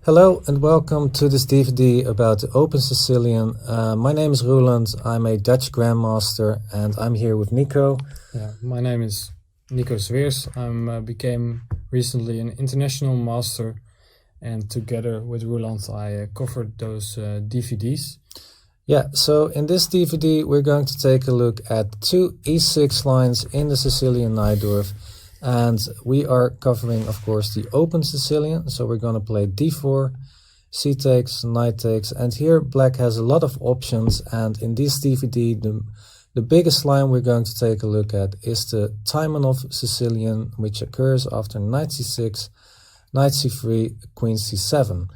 Hello and welcome to this DVD about the Open Sicilian. My name is Roeland, I'm a Dutch Grandmaster and I'm here with Nico. Yeah, my name is Nico Zwirs. I became recently an international master, and together with Roeland I covered those DVDs. Yeah, so in this DVD we're going to take a look at two E6 lines in the Sicilian Najdorf. And we are covering, of course, the Open Sicilian. So we're going to play D4, C takes, Knight takes. And here black has a lot of options. And in this DVD, the biggest line we're going to take a look at is the Taimanov Sicilian, which occurs after Knight C6, Knight C3, Queen C7.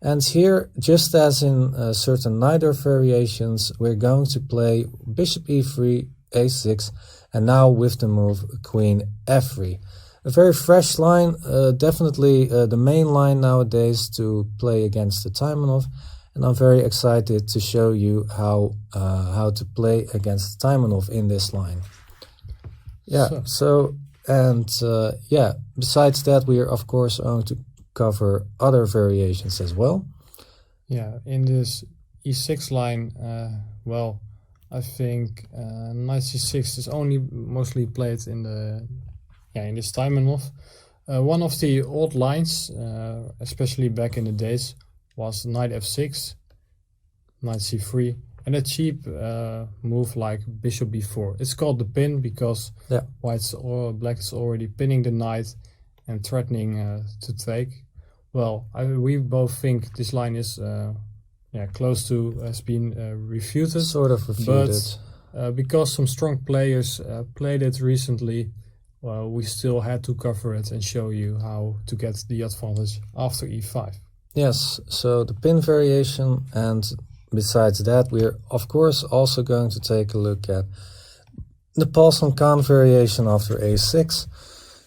And here, just as in certain Najdorf variations, we're going to play Bishop E3, A6, and now with the move Queen F3. A very fresh line, definitely the main line nowadays to play against the Taimanov, and I'm very excited to show you how to play against the Taimanov in this line. Yeah, besides that we are of course going to cover other variations as well. Yeah, in this E6 line, I think Knight C6 is only mostly played in this Taimanov. One of the old lines, especially back in the days, was Knight F6, Knight C3, and a cheap move like Bishop B4. It's called the pin because black is already pinning the knight and threatening to take. Well, we both think this line is close to has been refuted. Sort of refuted. But because some strong players played it recently, we still had to cover it and show you how to get the advantage after E5. Yes, so the pin variation, and besides that we're of course also going to take a look at the Paulson-Kahn variation after A6.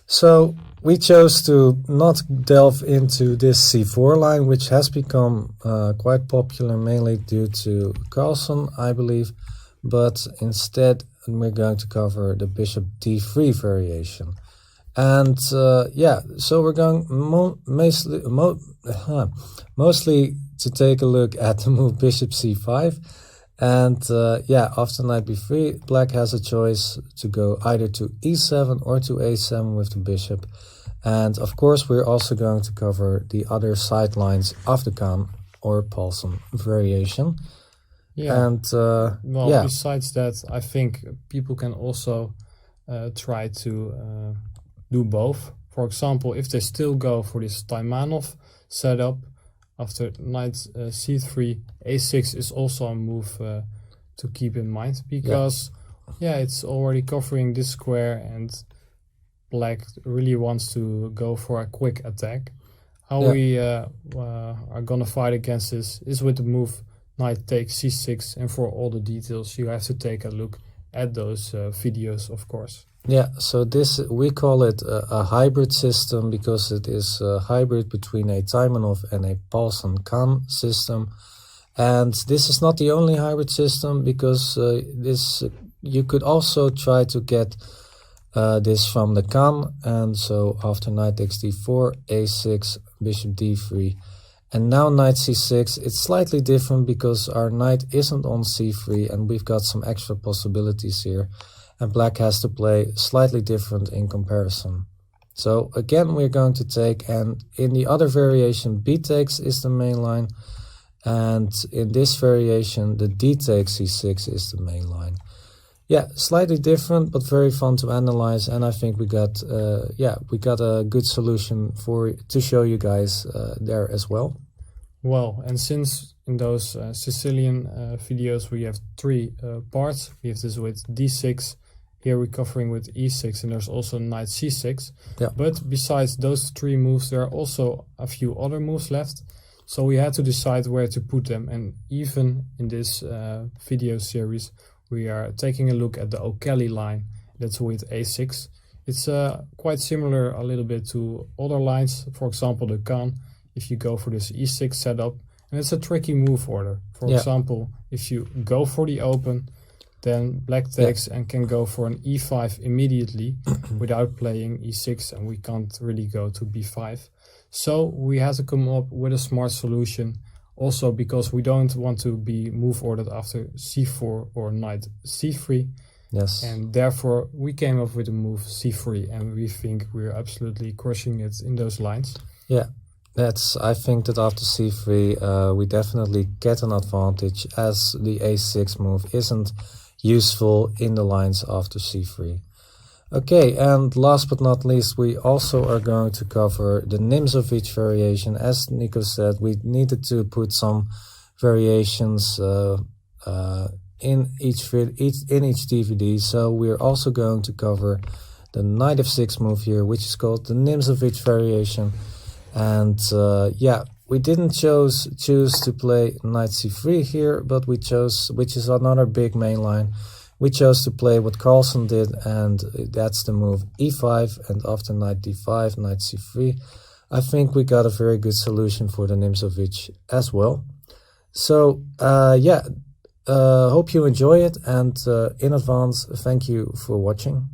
So we chose to not delve into this C4 line, which has become quite popular mainly due to Carlsen, I believe, but instead we're going to cover the Bishop D3 variation. And so we're going mostly to take a look at the move Bishop C5. And after Knight B3, black has a choice to go either to E7 or to A7 with the bishop. And of course we're also going to cover the other sidelines of the Kahn or Paulsen variation. Yeah. And besides that, I think people can also try to do both. For example, if they still go for this Taimanov setup, after Knight C3, A6 is also a move to keep in mind, because it's already covering this square and black really wants to go for a quick attack. How we are gonna fight against this is with the move Knight takes C6, and for all the details you have to take a look at those videos, of course. Yeah, so this we call it a hybrid system because it is a hybrid between a Taimanov and a Paulson-Kahn system. And this is not the only hybrid system, because you could also try to get this from the Kahn. And so after Knight takes D4, A6, Bishop D3, and now Knight C6, it's slightly different because our knight isn't on C3 and we've got some extra possibilities here. And black has to play slightly different in comparison. So again we're going to take, and in the other variation B takes is the main line, and in this variation the D takes C6 is the main line. Yeah, slightly different but very fun to analyze, and I think we got a good solution to show you guys there as well. Well, and since in those Sicilian videos we have three parts, we have this with D6. Here we're covering with E6, and there's also Knight C6. Yeah. But besides those three moves, there are also a few other moves left. So we had to decide where to put them. And even in this video series, we are taking a look at the O'Kelly line. That's with A6. It's quite similar a little bit to other lines. For example, the Kahn, if you go for this E6 setup. And it's a tricky move order. For example, if you go for the open, then black takes and can go for an e5 immediately without playing e6, and we can't really go to b5. So we had to come up with a smart solution, also because we don't want to be move ordered after c4 or knight c3. Yes. And therefore we came up with a move c3, and we think we're absolutely crushing it in those lines. Yeah. I think that after c3 we definitely get an advantage, as the a6 move isn't useful in the lines after c3. Okay, and last but not least, we also are going to cover the Nimzowitsch variation. As Nico said, we needed to put some variations in each DVD, so we're also going to cover the knight f6 move here, which is called the Nimzowitsch variation. And we didn't choose to play knight c3 here, but we chose, which is another big main line, we chose to play what Carlsen did, and that's the move e5, and after knight d5, knight c3. I think we got a very good solution for the Nimzowitsch as well. So hope you enjoy it, and in advance, thank you for watching.